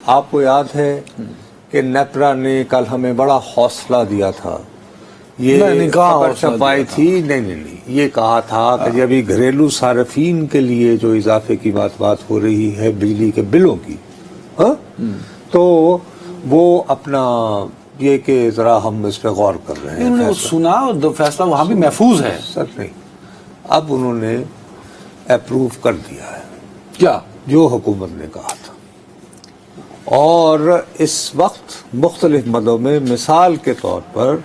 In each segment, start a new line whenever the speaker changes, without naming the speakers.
آپ کو یاد ہے کہ نیپرا نے کل ہمیں بڑا حوصلہ دیا تھا، یہ خبر چھپائی تھی، نہیں یہ کہا تھا کہ جب یہ گھریلو صارفین کے لیے جو اضافے کی بات ہو رہی ہے بجلی کے بلوں کی، تو وہ اپنا یہ کہ ذرا ہم اس پہ غور کر رہے ہیں.
انہوں نے سنا اور فیصلہ وہاں بھی محفوظ ہے.
سر نہیں، اب انہوں نے اپروو کر دیا ہے
کیا
جو حکومت نے کہا تھا. اور اس وقت مختلف مدوں میں مثال کے طور پر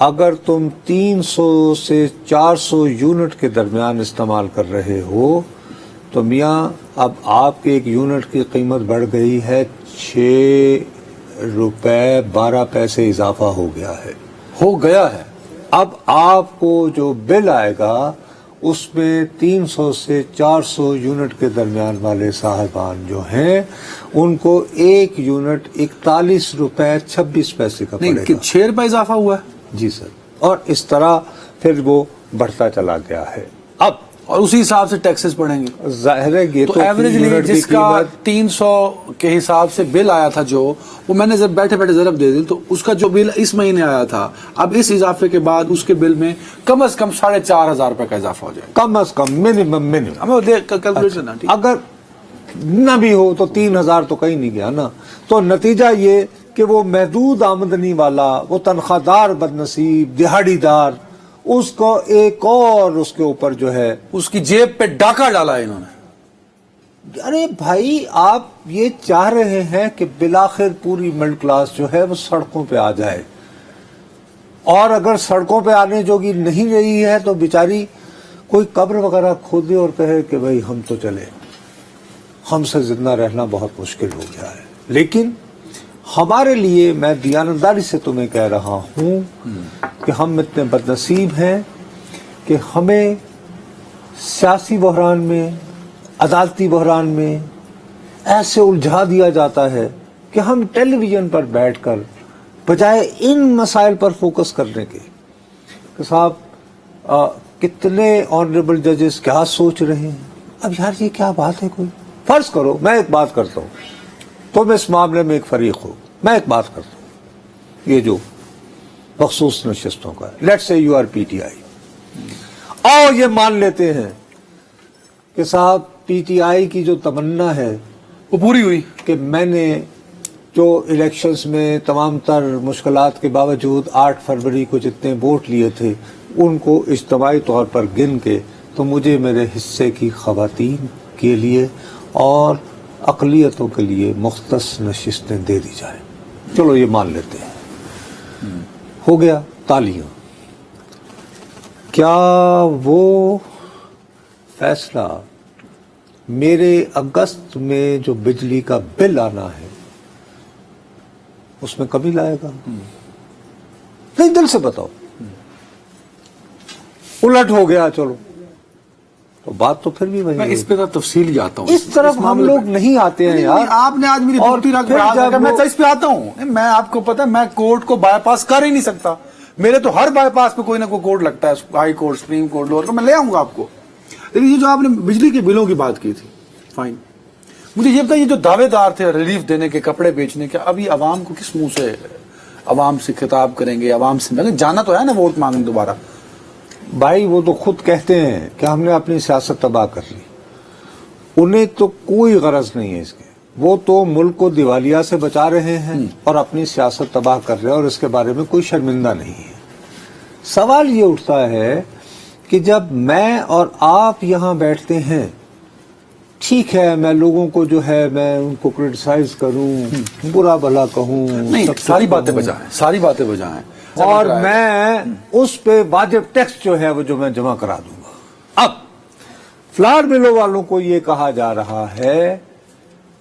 اگر تم 300 سے 400 یونٹ کے درمیان استعمال کر رہے ہو تو میاں اب آپ کے ایک یونٹ کی قیمت بڑھ گئی ہے 6 روپے 12 پیسے اضافہ ہو گیا ہے. اب آپ کو جو بل آئے گا اس میں 300 سے 400 یونٹ کے درمیان والے صاحبان جو ہیں ان کو ایک یونٹ 41 روپے 26 پیسے کا پڑے گا.
6 روپے اضافہ ہوا ہے.
جی سر، اور اس طرح پھر وہ بڑھتا چلا گیا ہے. اب
اور اسی حساب سے ٹیکسز پڑیں گے.
ظاہر ہے یہ تو
ایوریجلی جس کا 300 کے حساب سے بل آیا تھا جو وہ میں نے جب بیٹھے ضرب دے دی تو اس کا جو بل اس مہینے آیا تھا اب اس اضافے کے بعد اس کے بل میں کم از کم 4,500 روپے کا اضافہ ہو جائے گا.
کم از کم منیمم.
کیلکولیشن
اگر نہ بھی ہو تو 3,000 تو کہیں نہیں گیا نا. تو نتیجہ یہ کہ وہ محدود آمدنی والا، وہ تنخواہ دار بدنصیب دہاڑی دار، اس کو ایک اور اس کے اوپر جو ہے
اس کی جیب پہ ڈاکہ ڈالا ہے انہوں نے.
ارے بھائی آپ یہ چاہ رہے ہیں کہ بالآخر پوری مڈل کلاس جو ہے وہ سڑکوں پہ آ جائے، اور اگر سڑکوں پہ آنے جوگی نہیں رہی ہے تو بیچاری کوئی قبر وغیرہ کھودے اور کہے کہ بھائی ہم تو چلے، ہم سے زندہ رہنا بہت مشکل ہو گیا ہے. لیکن ہمارے لیے میں دیانتداری سے تمہیں کہہ رہا ہوں کہ ہم اتنے بدنصیب ہیں کہ ہمیں سیاسی بحران میں، عدالتی بحران میں ایسے الجھا دیا جاتا ہے کہ ہم ٹیلی ویژن پر بیٹھ کر بجائے ان مسائل پر فوکس کرنے کے کہ صاحب کتنے آنریبل ججز کیا سوچ رہے ہیں. اب یار یہ کیا بات ہے؟ کوئی فرض کرو میں ایک بات کرتا ہوں، تم اس معاملے میں ایک فریق ہو، میں ایک بات کرتا ہوں یہ جو مخصوص نشستوں کا ہے، let's say you R P T I, اور یہ مان لیتے ہیں کہ صاحب پی ٹی آئی کی جو تمنا ہے
وہ پوری ہوئی
کہ میں نے جو الیکشنز میں تمام تر مشکلات کے باوجود 8 فروری کو جتنے ووٹ لیے تھے ان کو اجتماعی طور پر گن کے تو مجھے میرے حصے کی خواتین کے لیے اور اقلیتوں کے لیے مختص نشستیں دے دی جائیں. چلو یہ مان لیتے ہیں، ہو گیا تالیاں. کیا وہ فیصلہ میرے اگست میں جو بجلی کا بل آنا ہے اس میں کمی لائے گا؟ نہیں، دل سے بتاؤ. الٹ ہو گیا چلو تو بات تو پھر بھی وہی.
میں اس پہ تفصیل جاتا ہوں،
اس طرف ہم لوگ نہیں آتے ہیں یار.
آپ نے آج میری دوسری رکھ میں اس پہ آتا ہوں. میں آپ کو پتا میں کورٹ کو بائی پاس کر ہی نہیں سکتا. میرے تو ہر بائی پاس پہ کوئی نہ کوئی کورٹ لگتا ہے، high court, supreme court, lower court. میں لے آؤں گا آپ کو. لیکن یہ جو آپ نے بجلی کے بلوں کی بات کی تھی، فائن، مجھے یہ بتائیے یہ جو دعوے دار تھے ریلیف دینے کے، کپڑے بیچنے کے، ابھی عوام کو کس منہ سے عوام سے خطاب کریں گے؟ عوام سے جانا تو ہے نا ووٹ مانگنے دوبارہ.
بھائی وہ تو خود کہتے ہیں کہ ہم نے اپنی سیاست تباہ کر لی. انہیں تو کوئی غرض نہیں ہے اس کے، وہ تو ملک کو دیوالیہ سے بچا رہے ہیں اور اپنی سیاست تباہ کر رہے ہیں، اور اس کے بارے میں کوئی شرمندہ نہیں ہے. سوال یہ اٹھتا ہے کہ جب میں اور آپ یہاں بیٹھتے ہیں، ٹھیک ہے میں لوگوں کو جو ہے میں ان کو کرٹیسائز کروں، برا بھلا کہوں،
نہیں، ساری باتیں بجائیں
اور میں اس پہ واجب ٹیکس جو ہے وہ جو میں جمع کرا دوں گا. اب فلاور ملوں والوں کو یہ کہا جا رہا ہے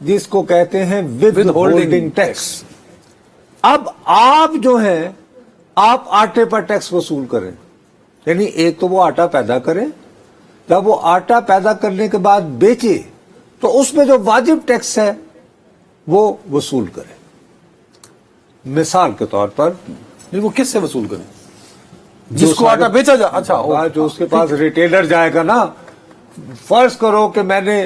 جس کو کہتے ہیں ود ہولڈنگ ٹیکس. اب آپ جو ہیں آپ آٹے پر ٹیکس وصول کریں، یعنی ایک تو وہ آٹا پیدا کریں، جب وہ آٹا پیدا کرنے کے بعد بیچے تو اس میں جو واجب ٹیکس ہے وہ وصول کریں. مثال کے طور پر
وہ کس سے وصول کریں؟ جس کو آٹا بیچا جا، اچھا
جو اس کے پاس ریٹیلر جائے گا نا. فرض کرو کہ میں نے